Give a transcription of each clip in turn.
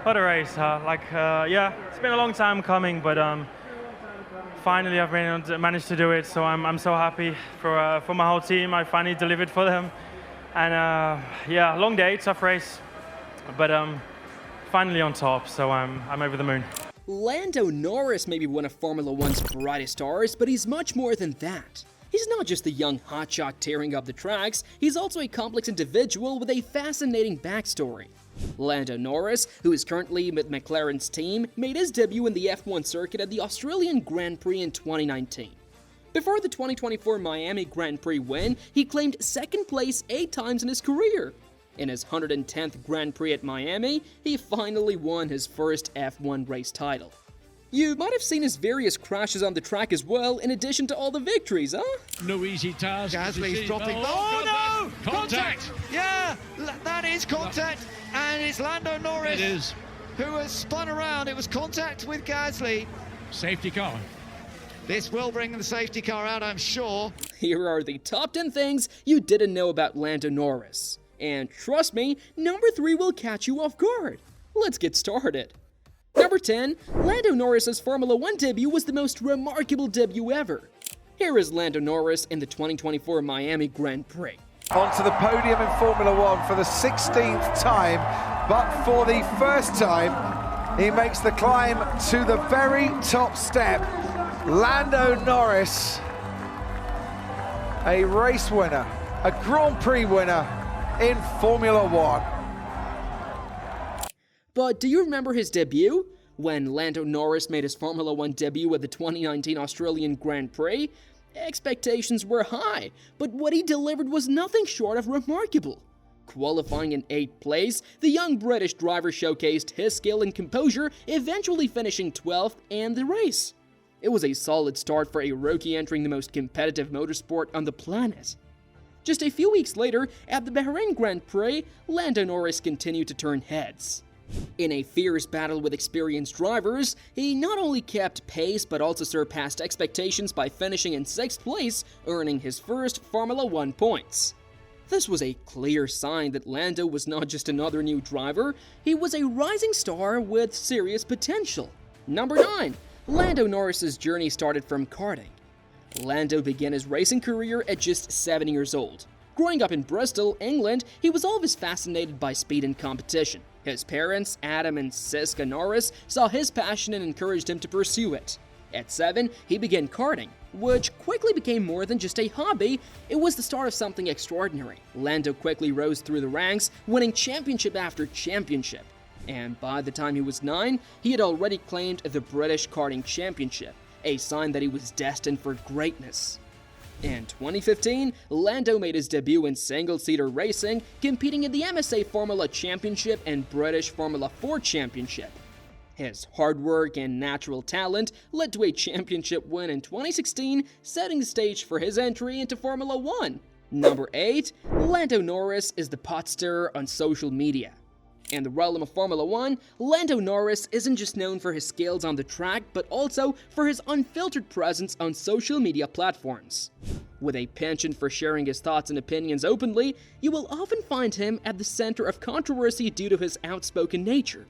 What a race, huh? Yeah, it's been a long time coming, but finally I've managed to do it. So I'm so happy for my whole team. I finally delivered for them, and yeah, long day, tough race, but finally on top. So I'm over the moon. Lando Norris may be one of Formula One's brightest stars, but he's much more than that. He's not just a young hotshot tearing up the tracks, he's also a complex individual with a fascinating backstory. Lando Norris, who is currently with McLaren's team, made his debut in the F1 circuit at the Australian Grand Prix in 2019. Before the 2024 Miami Grand Prix win, he claimed second place 8 times in his career. In his 110th Grand Prix at Miami, he finally won his first F1 race title. You might have seen his various crashes on the track as well, in addition to all the victories, huh? No easy task. Gasly's dropping. Oh, no! Contact! Yeah, that is contact, and it's Lando Norris. It is. Who has spun around. It was contact with Gasly. Safety car. This will bring the safety car out, I'm sure. Here are the top 10 things you didn't know about Lando Norris. And trust me, number 3 will catch you off guard. Let's get started. Number 10, Lando Norris's Formula 1 debut was the most remarkable debut ever. Here is Lando Norris in the 2024 Miami Grand Prix. Onto the podium in Formula 1 for the 16th time, but for the first time, he makes the climb to the very top step. Lando Norris, a race winner, a Grand Prix winner in Formula 1. But do you remember his debut? When Lando Norris made his Formula 1 debut at the 2019 Australian Grand Prix, expectations were high, but what he delivered was nothing short of remarkable. Qualifying in 8th place, the young British driver showcased his skill and composure, eventually finishing 12th in the race. It was a solid start for a rookie entering the most competitive motorsport on the planet. Just a few weeks later, at the Bahrain Grand Prix, Lando Norris continued to turn heads. In a fierce battle with experienced drivers, he not only kept pace but also surpassed expectations by finishing in 6th place, earning his first Formula 1 points. This was a clear sign that Lando was not just another new driver, he was a rising star with serious potential. Number 9. Lando Norris's journey started from karting. Lando began his racing career at just 7 years old. Growing up in Bristol, England, he was always fascinated by speed and competition. His parents, Adam and Siska Norris, saw his passion and encouraged him to pursue it. At 7, he began karting, which quickly became more than just a hobby, it was the start of something extraordinary. Lando quickly rose through the ranks, winning championship after championship. And by the time he was 9, he had already claimed the British Karting Championship, a sign that he was destined for greatness. In 2015, Lando made his debut in single-seater racing, competing in the MSA Formula Championship and British Formula 4 Championship. His hard work and natural talent led to a championship win in 2016, setting the stage for his entry into Formula 1. Number 8, Lando Norris is the pot stirrer on social media. In the realm of Formula 1, Lando Norris isn't just known for his skills on the track, but also for his unfiltered presence on social media platforms. With a penchant for sharing his thoughts and opinions openly, you will often find him at the center of controversy due to his outspoken nature.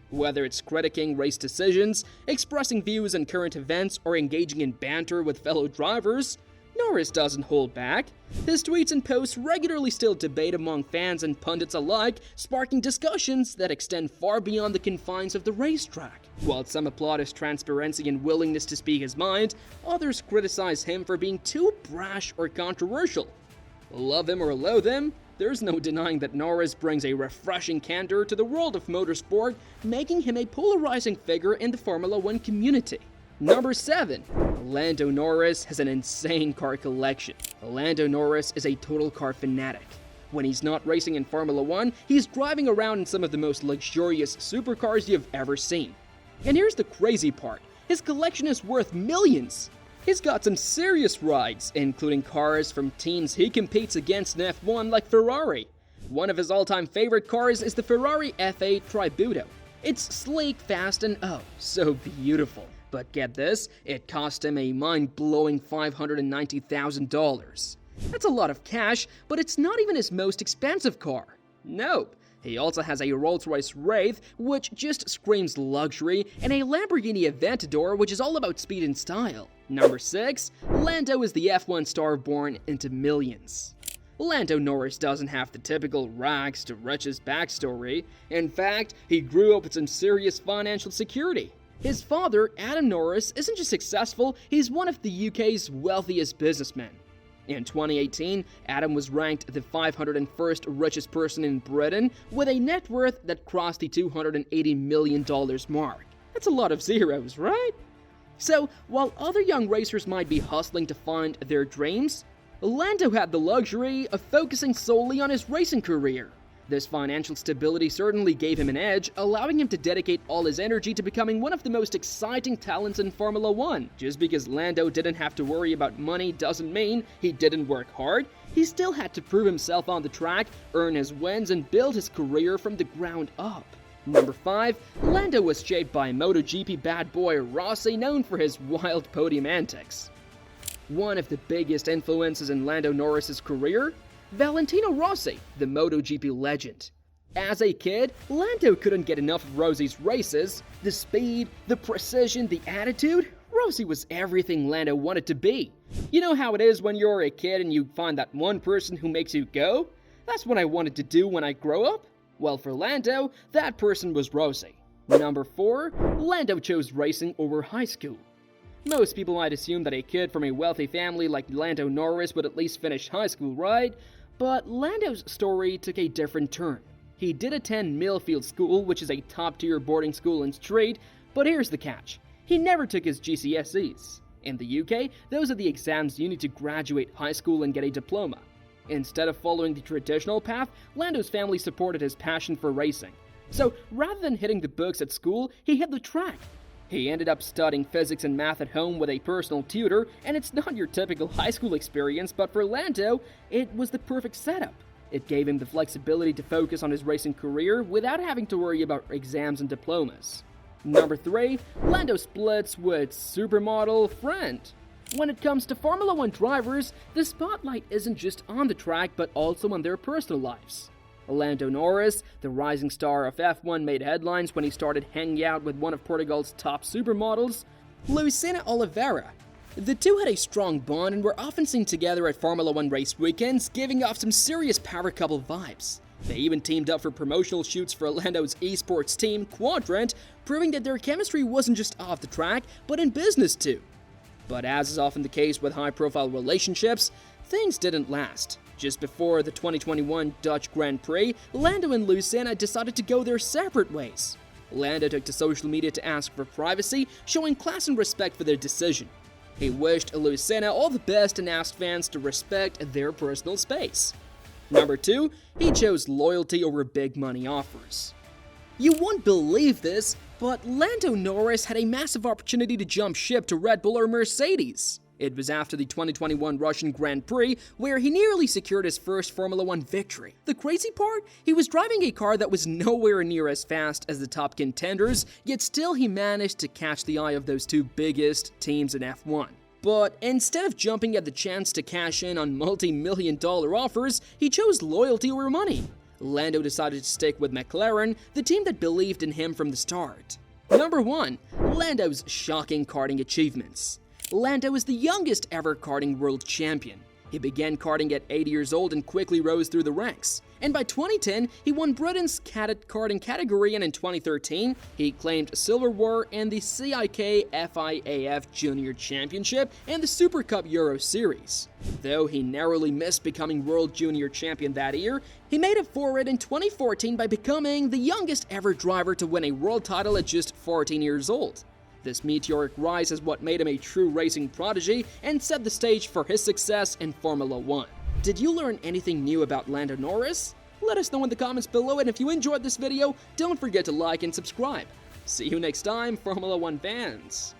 Whether it's critiquing race decisions, expressing views on current events, or engaging in banter with fellow drivers, Norris doesn't hold back. His tweets and posts regularly still debate among fans and pundits alike, sparking discussions that extend far beyond the confines of the racetrack. While some applaud his transparency and willingness to speak his mind, others criticize him for being too brash or controversial. Love him or loathe him, there's no denying that Norris brings a refreshing candor to the world of motorsport, making him a polarizing figure in the Formula 1 community. Number 7. Lando Norris has an insane car collection. Lando Norris is a total car fanatic. When he's not racing in Formula 1, he's driving around in some of the most luxurious supercars you've ever seen. And here's the crazy part, his collection is worth millions. He's got some serious rides, including cars from teams he competes against in F1 like Ferrari. One of his all-time favorite cars is the Ferrari F8 Tributo. It's sleek, fast, and oh, so beautiful. But get this, it cost him a mind-blowing $590,000. That's a lot of cash, but it's not even his most expensive car. Nope, He also has a Rolls-Royce Wraith, which just screams luxury, and a Lamborghini Aventador, which is all about speed and style. Number 6. Lando is the F1 star born into millions. Lando Norris doesn't have the typical rags to riches backstory. In fact, he grew up with some serious financial security. His father, Adam Norris, isn't just successful, he's one of the UK's wealthiest businessmen. In 2018, Adam was ranked the 501st richest person in Britain with a net worth that crossed the $280 million mark. That's a lot of zeros, right? So, while other young racers might be hustling to find their dreams, Lando had the luxury of focusing solely on his racing career. This financial stability certainly gave him an edge, allowing him to dedicate all his energy to becoming one of the most exciting talents in Formula 1. Just because Lando didn't have to worry about money doesn't mean he didn't work hard. He still had to prove himself on the track, earn his wins, and build his career from the ground up. Number 5. Lando was shaped by MotoGP bad boy Rossi, known for his wild podium antics. One of the biggest influences in Lando Norris's career? Valentino Rossi, the MotoGP legend. As a kid, Lando couldn't get enough of Rossi's races. The speed, the precision, the attitude. Rossi was everything Lando wanted to be. You know how it is when you're a kid and you find that one person who makes you go? That's what I wanted to do when I grow up. Well, for Lando, that person was Rossi. Number 4. Lando chose racing over high school. Most people might assume that a kid from a wealthy family like Lando Norris would at least finish high school, right? But Lando's story took a different turn. He did attend Millfield School, which is a top-tier boarding school in Street, but here's the catch. He never took his GCSEs. In the UK, those are the exams you need to graduate high school and get a diploma. Instead of following the traditional path, Lando's family supported his passion for racing. So, rather than hitting the books at school, he hit the track. He ended up studying physics and math at home with a personal tutor, and it's not your typical high school experience, but for Lando, it was the perfect setup. It gave him the flexibility to focus on his racing career without having to worry about exams and diplomas. Number 3. Lando splits with supermodel friend. When it comes to Formula 1 drivers, the spotlight isn't just on the track but also on their personal lives. Lando Norris, the rising star of F1, made headlines when he started hanging out with one of Portugal's top supermodels, Luciana Oliveira. The two had a strong bond and were often seen together at Formula 1 race weekends, giving off some serious power couple vibes. They even teamed up for promotional shoots for Lando's esports team, Quadrant, proving that their chemistry wasn't just off the track, but in business too. But as is often the case with high-profile relationships, things didn't last. Just before the 2021 Dutch Grand Prix, Lando and Luciana decided to go their separate ways. Lando took to social media to ask for privacy, showing class and respect for their decision. He wished Luciana all the best and asked fans to respect their personal space. Number 2, he chose loyalty over big money offers. You won't believe this, but Lando Norris had a massive opportunity to jump ship to Red Bull or Mercedes. It was after the 2021 Russian Grand Prix where he nearly secured his first Formula 1 victory. The crazy part? He was driving a car that was nowhere near as fast as the top contenders, yet still he managed to catch the eye of those two biggest teams in F1. But instead of jumping at the chance to cash in on multi-million-dollar offers, he chose loyalty over money. Lando decided to stick with McLaren, the team that believed in him from the start. Number 1. Lando's shocking karting achievements. Lando is the youngest ever karting world champion. He began karting at 8 years old and quickly rose through the ranks. And by 2010, he won Britain's cadet karting category, and in 2013, he claimed silverware in the CIK FIAF Junior Championship and the Super Cup Euro Series. Though he narrowly missed becoming World Junior Champion that year, he made up for it in 2014 by becoming the youngest ever driver to win a world title at just 14 years old. This meteoric rise is what made him a true racing prodigy and set the stage for his success in Formula 1. Did you learn anything new about Lando Norris? Let us know in the comments below, and if you enjoyed this video, don't forget to like and subscribe. See you next time, Formula 1 fans!